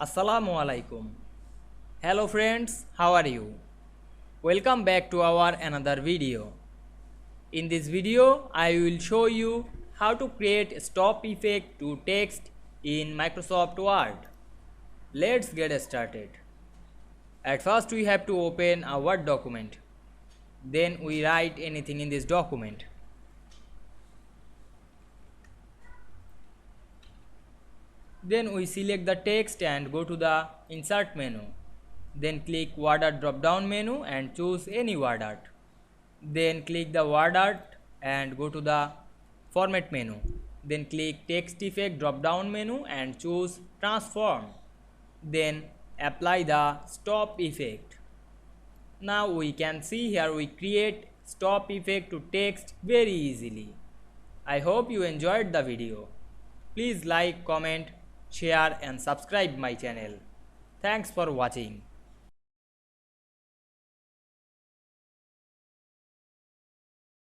Assalamu Walaikum. Hello friends, how are you? Welcome back to our another video. In this video, I will show you how to create a stop effect to text in Microsoft Word. Let's get started. At first, we have to open a Word document. Then we write anything in this document. Then we select the text and go to the insert menu. Then click word art drop down menu and choose any word art. Then click the word art and go to the format menu. Then click text effect drop down menu and choose transform. Then apply the stop effect. Now we can see here we create stop effect to text very easily. I hope you enjoyed the video. Please like, comment, share and subscribe my channel. Thanks for watching.